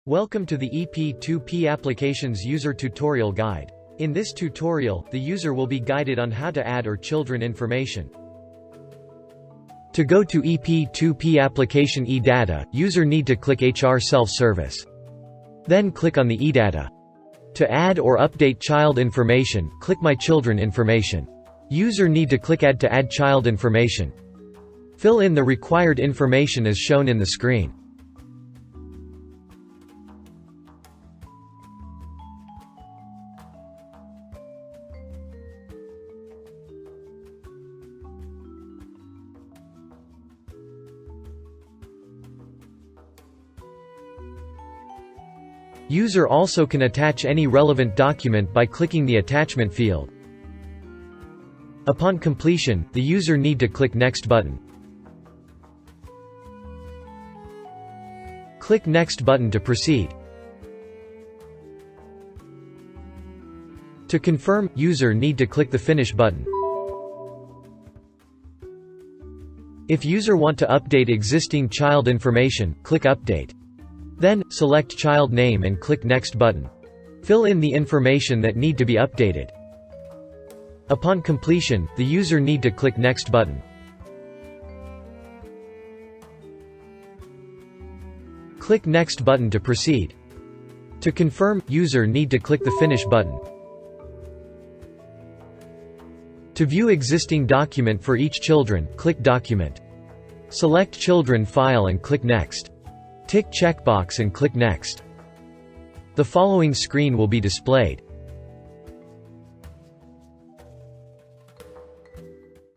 Welcome to the eP2P Applications User Tutorial Guide. In this tutorial, the user will be guided on how to add or children information. To go to eP2P application eData, user need to click HR Self-Service. Then click on the eData. To add or update child information, click My Children Information. User need to click Add to add child information. Fill in the required information as shown in the screen. User also can attach any relevant document by clicking the attachment field. Upon completion, the user need to click Next button. Click Next button to proceed. To confirm, user need to click the Finish button. If user want to update existing child information, click Update. Then, select child name and click Next button. Fill in the information that need to be updated. Upon completion, the user need to click Next button. Click Next button to proceed. To confirm, user need to click the Finish button. To view existing document for each children, click Document. Select Children file and click Next. Tick checkbox and click Next. The following screen will be displayed.